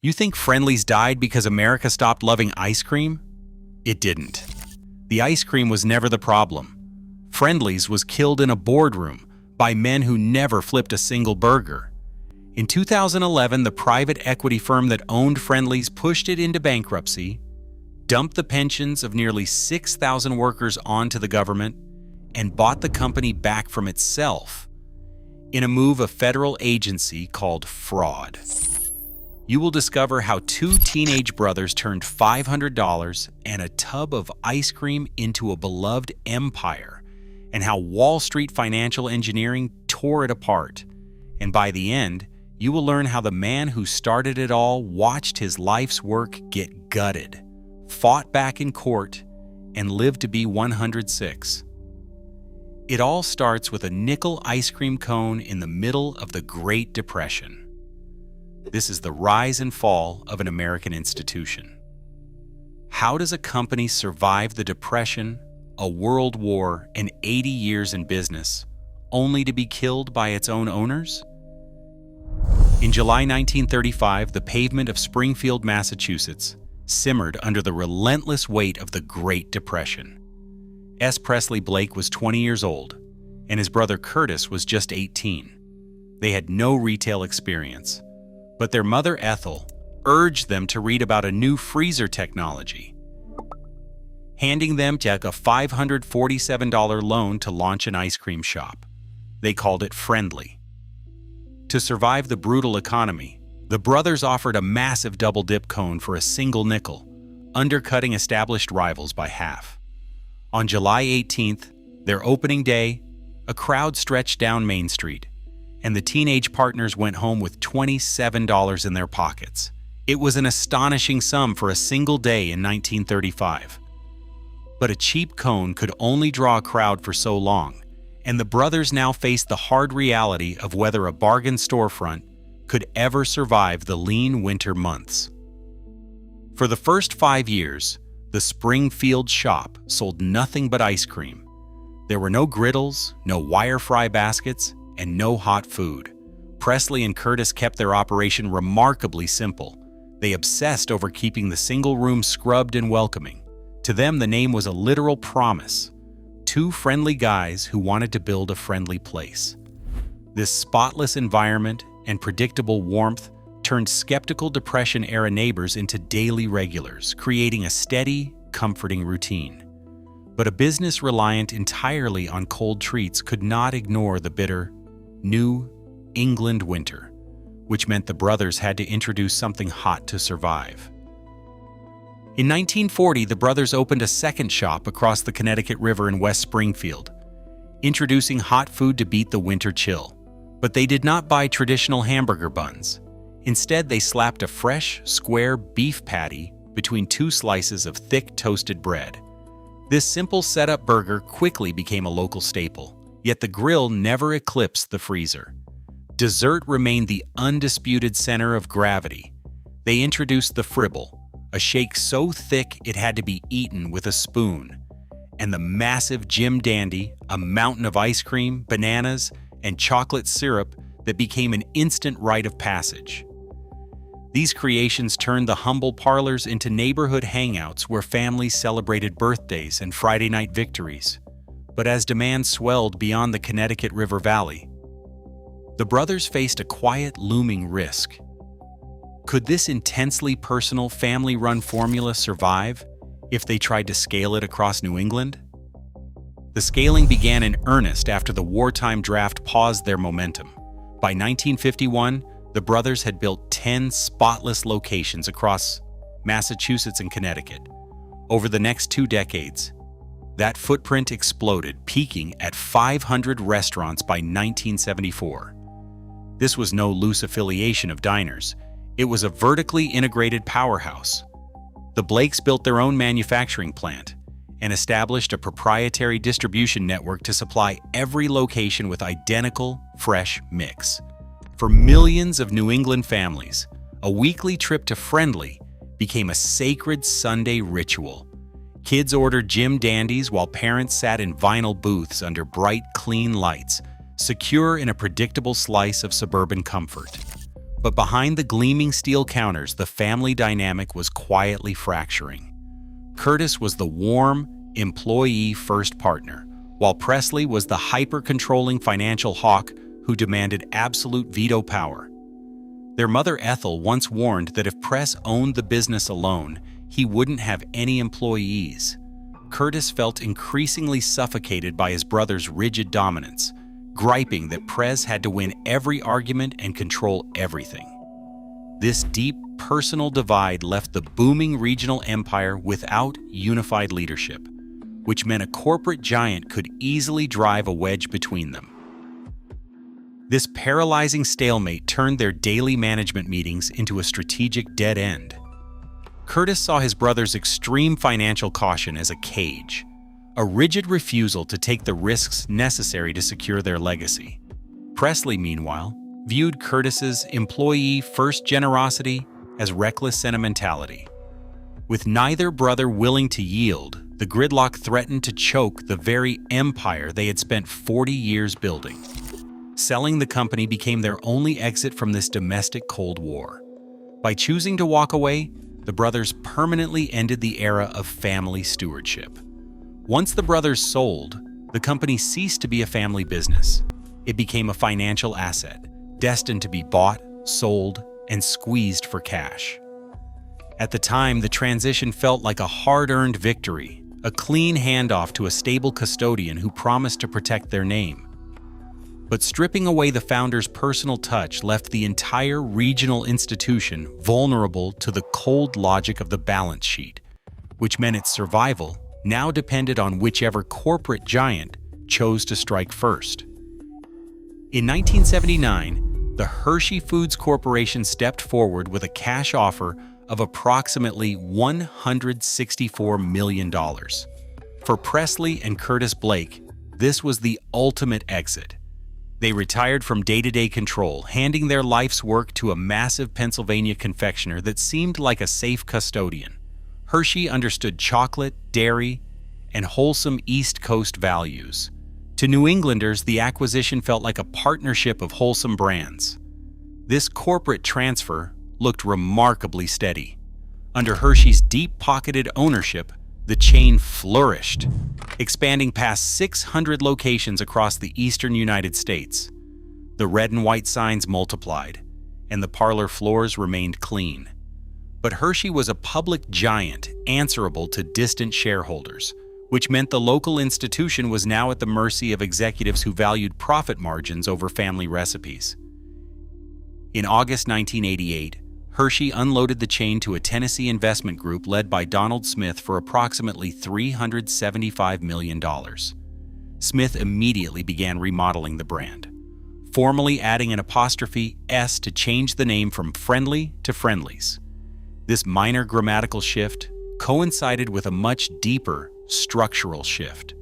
You think Friendly's died because America stopped loving ice cream? It didn't. The ice cream was never the problem. Friendly's was killed in a boardroom by men who never flipped a single burger. In 2011, the private equity firm that owned Friendly's pushed it into bankruptcy, dumped the pensions of nearly 6,000 workers onto the government, and bought the company back from itself in a move a federal agency called fraud. You will discover how two teenage brothers turned $500 and a tub of ice cream into a beloved empire, and how Wall Street financial engineering tore it apart. And by the end, you will learn how the man who started it all watched his life's work get gutted, fought back in court, and lived to be 106. It all starts with a nickel ice cream cone in the middle of the Great Depression. This is the rise and fall of an American institution. How does a company survive the Depression, a world war, and 80 years in business, only to be killed by its own owners? In July 1935, the pavement of Springfield, Massachusetts, simmered under the relentless weight of the Great Depression. S. Presley Blake was 20 years old, and his brother Curtis was just 18. They had no retail experience, but their mother Ethel urged them to read about a new freezer technology, handing them a $547 loan to launch an ice cream shop. They called it Friendly. To survive the brutal economy, the brothers offered a massive double-dip cone for a single nickel, undercutting established rivals by half. On July 18th, their opening day, a crowd stretched down Main Street, and the teenage partners went home with $27 in their pockets. It was an astonishing sum for a single day in 1935. But a cheap cone could only draw a crowd for so long, and the brothers now faced the hard reality of whether a bargain storefront could ever survive the lean winter months. For the first 5 years, the Springfield shop sold nothing but ice cream. There were no griddles, no wire fry baskets, and no hot food. Presley and Curtis kept their operation remarkably simple. They obsessed over keeping the single room scrubbed and welcoming. To them, the name was a literal promise. Two friendly guys who wanted to build a friendly place. This spotless environment and predictable warmth turned skeptical Depression-era neighbors into daily regulars, creating a steady, comforting routine. But a business reliant entirely on cold treats could not ignore the bitter, New England winter, which meant the brothers had to introduce something hot to survive. In 1940, the brothers opened a second shop across the Connecticut River in West Springfield, introducing hot food to beat the winter chill. But they did not buy traditional hamburger buns. Instead, they slapped a fresh, square beef patty between two slices of thick toasted bread. This simple setup burger quickly became a local staple, yet the grill never eclipsed the freezer. Dessert remained the undisputed center of gravity. They introduced the fribble, a shake so thick it had to be eaten with a spoon, and the massive Jim Dandy, a mountain of ice cream, bananas, and chocolate syrup that became an instant rite of passage. These creations turned the humble parlors into neighborhood hangouts where families celebrated birthdays and Friday night victories. But as demand swelled beyond the Connecticut River Valley, the brothers faced a quiet, looming risk. Could this intensely personal, family-run formula survive if they tried to scale it across New England? The scaling began in earnest after the wartime draft paused their momentum. By 1951, the brothers had built 10 spotless locations across Massachusetts and Connecticut. Over the next 2 decades, that footprint exploded, peaking at 500 restaurants by 1974. This was no loose affiliation of diners. It was a vertically integrated powerhouse. The Blakes built their own manufacturing plant and established a proprietary distribution network to supply every location with identical, fresh mix. For millions of New England families, a weekly trip to Friendly became a sacred Sunday ritual. Kids ordered Jim Dandies while parents sat in vinyl booths under bright, clean lights, secure in a predictable slice of suburban comfort. But behind the gleaming steel counters, the family dynamic was quietly fracturing. Curtis was the warm, employee-first partner, while Presley was the hyper-controlling financial hawk who demanded absolute veto power. Their mother Ethel once warned that if Press owned the business alone, he wouldn't have any employees. Curtis felt increasingly suffocated by his brother's rigid dominance, griping that Press had to win every argument and control everything. This deep personal divide left the booming regional empire without unified leadership, which meant a corporate giant could easily drive a wedge between them. This paralyzing stalemate turned their daily management meetings into a strategic dead end. Curtis saw his brother's extreme financial caution as a cage, a rigid refusal to take the risks necessary to secure their legacy. Presley, meanwhile, viewed Curtis's employee-first generosity as reckless sentimentality. With neither brother willing to yield, the gridlock threatened to choke the very empire they had spent 40 years building. Selling the company became their only exit from this domestic Cold War. By choosing to walk away, the brothers permanently ended the era of family stewardship. Once the brothers sold, the company ceased to be a family business. It became a financial asset, destined to be bought, sold, and squeezed for cash. At the time, the transition felt like a hard-earned victory, a clean handoff to a stable custodian who promised to protect their name. But stripping away the founder's personal touch left the entire regional institution vulnerable to the cold logic of the balance sheet, which meant its survival now depended on whichever corporate giant chose to strike first. In 1979, the Hershey Foods Corporation stepped forward with a cash offer of approximately $164 million. For Presley and Curtis Blake, this was the ultimate exit. They retired from day-to-day control, handing their life's work to a massive Pennsylvania confectioner that seemed like a safe custodian. Hershey understood chocolate, dairy, and wholesome East Coast values. To New Englanders, the acquisition felt like a partnership of wholesome brands. This corporate transfer looked remarkably steady. Under Hershey's deep-pocketed ownership, the chain flourished, expanding past 600 locations across the eastern United States. The red and white signs multiplied, and the parlor floors remained clean. But Hershey was a public giant answerable to distant shareholders, which meant the local institution was now at the mercy of executives who valued profit margins over family recipes. In August 1988, Hershey unloaded the chain to a Tennessee investment group led by Donald Smith for approximately $375 million. Smith immediately began remodeling the brand, formally adding an apostrophe S to change the name from Friendly to Friendly's. This minor grammatical shift coincided with a much deeper structural shift.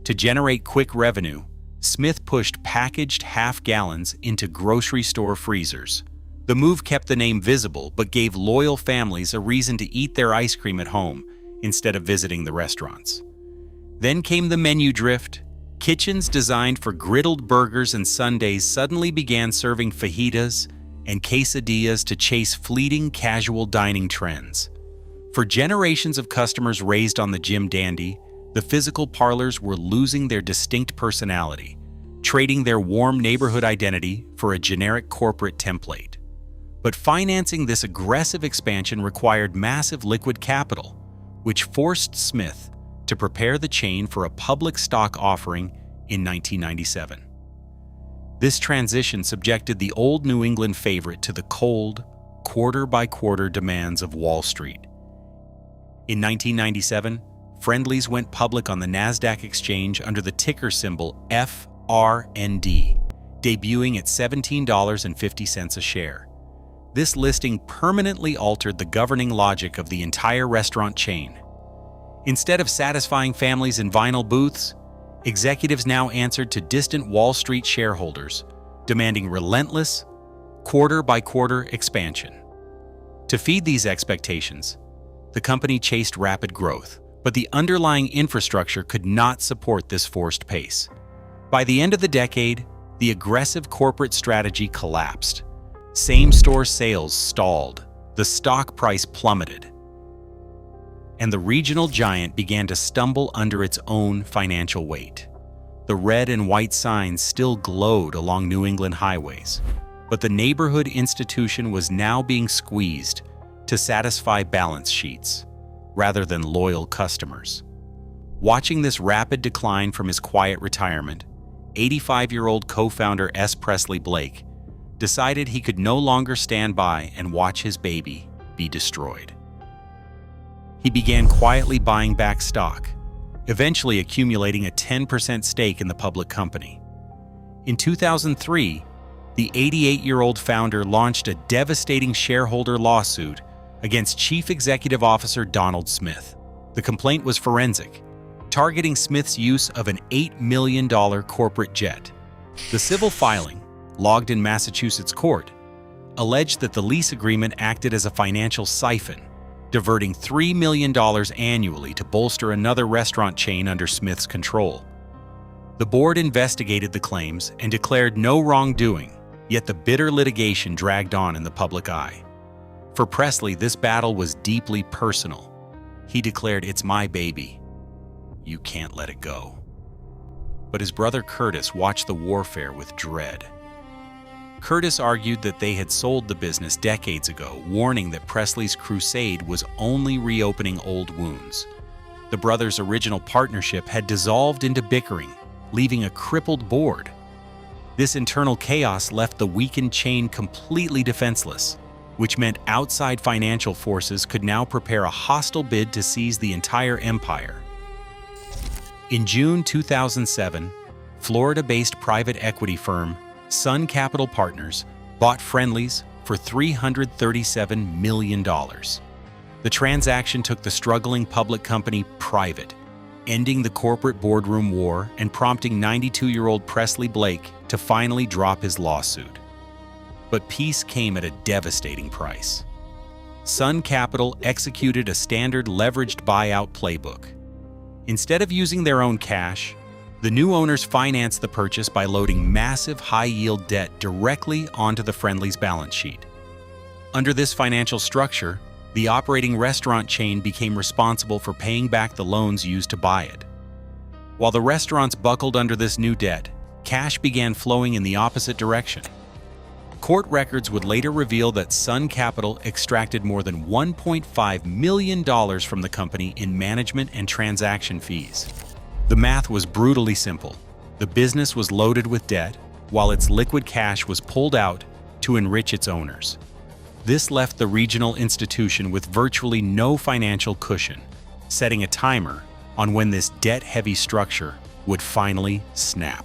To generate quick revenue, Smith pushed packaged half-gallons into grocery store freezers. The move kept the name visible but gave loyal families a reason to eat their ice cream at home instead of visiting the restaurants. Then came the menu drift. Kitchens designed for griddled burgers and sundaes suddenly began serving fajitas and quesadillas to chase fleeting casual dining trends. For generations of customers raised on the Jim Dandy, the physical parlors were losing their distinct personality, trading their warm neighborhood identity for a generic corporate template. But financing this aggressive expansion required massive liquid capital, which forced Smith to prepare the chain for a public stock offering in 1997. This transition subjected the old New England favorite to the cold, quarter-by-quarter demands of Wall Street. In 1997, Friendly's went public on the NASDAQ exchange under the ticker symbol FRND, debuting at $17.50 a share. This listing permanently altered the governing logic of the entire restaurant chain. Instead of satisfying families in vinyl booths, executives now answered to distant Wall Street shareholders, demanding relentless, quarter-by-quarter expansion. To feed these expectations, the company chased rapid growth, but the underlying infrastructure could not support this forced pace. By the end of the decade, the aggressive corporate strategy collapsed. Same-store sales stalled, the stock price plummeted, and the regional giant began to stumble under its own financial weight. The red and white signs still glowed along New England highways, but the neighborhood institution was now being squeezed to satisfy balance sheets rather than loyal customers. Watching this rapid decline from his quiet retirement, 85-year-old co-founder S. Presley Blake decided he could no longer stand by and watch his baby be destroyed. He began quietly buying back stock, eventually accumulating a 10% stake in the public company. In 2003, the 88-year-old founder launched a devastating shareholder lawsuit against Chief Executive Officer Donald Smith. The complaint was forensic, targeting Smith's use of an $8 million corporate jet. The civil filing, logged in Massachusetts court, alleged that the lease agreement acted as a financial siphon, diverting $3 million annually to bolster another restaurant chain under Smith's control. The board investigated the claims and declared no wrongdoing, yet the bitter litigation dragged on in the public eye. For Presley, this battle was deeply personal. He declared, "It's my baby. You can't let it go." But his brother Curtis watched the warfare with dread. Curtis argued that they had sold the business decades ago, warning that Presley's crusade was only reopening old wounds. The brothers' original partnership had dissolved into bickering, leaving a crippled board. This internal chaos left the weakened chain completely defenseless, which meant outside financial forces could now prepare a hostile bid to seize the entire empire. In June 2007, Florida-based private equity firm Sun Capital Partners bought Friendly's for $337 million. The transaction took the struggling public company private, ending the corporate boardroom war and prompting 92-year-old Presley Blake to finally drop his lawsuit. But peace came at a devastating price. Sun Capital executed a standard leveraged buyout playbook. Instead of using their own cash, the new owners financed the purchase by loading massive high-yield debt directly onto the Friendly's balance sheet. Under this financial structure, the operating restaurant chain became responsible for paying back the loans used to buy it. While the restaurants buckled under this new debt, cash began flowing in the opposite direction. Court records would later reveal that Sun Capital extracted more than $1.5 million from the company in management and transaction fees. The math was brutally simple. The business was loaded with debt, while its liquid cash was pulled out to enrich its owners. This left the regional institution with virtually no financial cushion, setting a timer on when this debt-heavy structure would finally snap.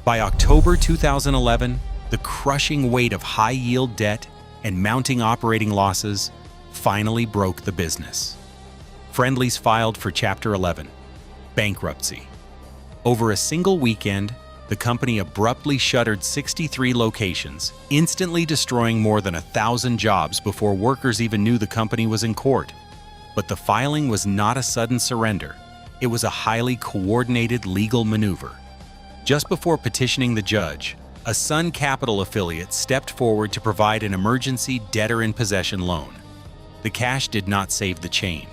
By October 2011, the crushing weight of high-yield debt and mounting operating losses finally broke the business. Friendly's filed for Chapter 11. Bankruptcy. Over a single weekend, the company abruptly shuttered 63 locations, instantly destroying more than 1,000 jobs before workers even knew the company was in court. But the filing was not a sudden surrender. It was a highly coordinated legal maneuver. Just before petitioning the judge, a Sun Capital affiliate stepped forward to provide an emergency debtor-in-possession loan. The cash did not save the chain.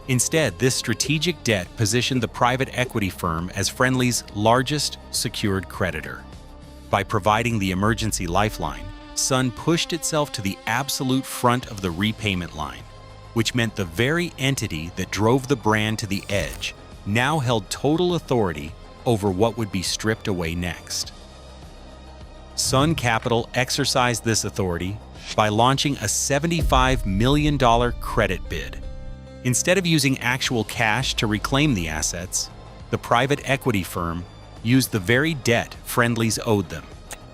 Instead, this strategic debt positioned the private equity firm as Friendly's largest secured creditor. By providing the emergency lifeline, Sun pushed itself to the absolute front of the repayment line, which meant the very entity that drove the brand to the edge now held total authority over what would be stripped away next. Sun Capital exercised this authority by launching a $75 million credit bid. Instead of using actual cash to reclaim the assets, the private equity firm used the very debt Friendly's owed them,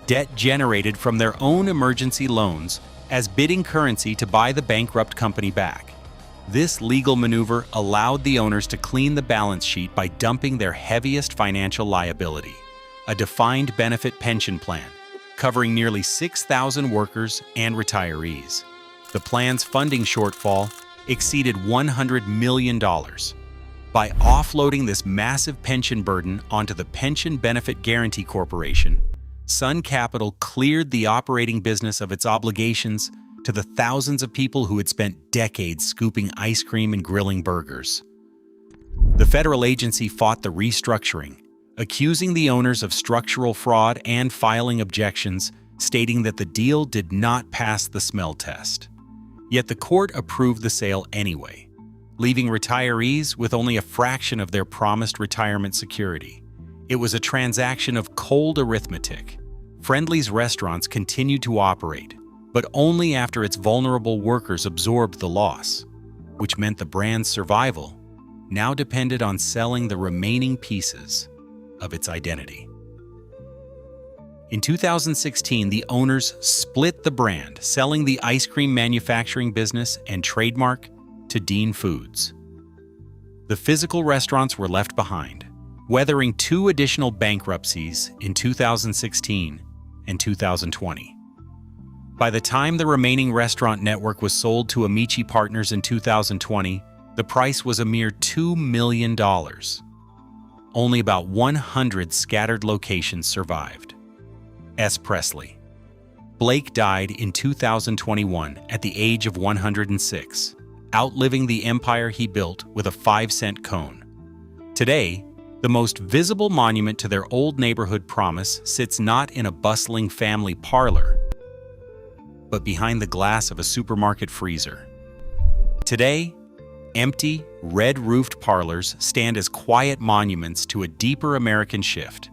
debt generated from their own emergency loans, as bidding currency to buy the bankrupt company back. This legal maneuver allowed the owners to clean the balance sheet by dumping their heaviest financial liability, a defined benefit pension plan, covering nearly 6,000 workers and retirees. The plan's funding shortfall exceeded $100 million. By offloading this massive pension burden onto the Pension Benefit Guaranty Corporation, Sun Capital cleared the operating business of its obligations to the thousands of people who had spent decades scooping ice cream and grilling burgers. The federal agency fought the restructuring, accusing the owners of structural fraud and filing objections, stating that the deal did not pass the smell test. Yet the court approved the sale anyway, leaving retirees with only a fraction of their promised retirement security. It was a transaction of cold arithmetic. Friendly's restaurants continued to operate, but only after its vulnerable workers absorbed the loss, which meant the brand's survival now depended on selling the remaining pieces of its identity. In 2016, the owners split the brand, selling the ice cream manufacturing business and trademark to Dean Foods. The physical restaurants were left behind, weathering 2 additional bankruptcies in 2016 and 2020. By the time the remaining restaurant network was sold to Amici Partners in 2020, the price was a mere $2 million. Only about 100 scattered locations survived. S. Presley. Blake died in 2021 at the age of 106, outliving the empire he built with a 5-cent cone. Today, the most visible monument to their old neighborhood promise sits not in a bustling family parlor, but behind the glass of a supermarket freezer. Today, empty, red-roofed parlors stand as quiet monuments to a deeper American shift.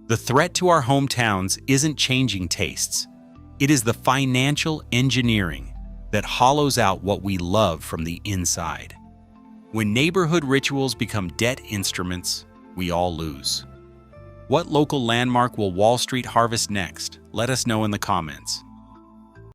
The threat to our hometowns isn't changing tastes. It is the financial engineering that hollows out what we love from the inside. When neighborhood rituals become debt instruments, we all lose. What local landmark will Wall Street harvest next? Let us know in the comments.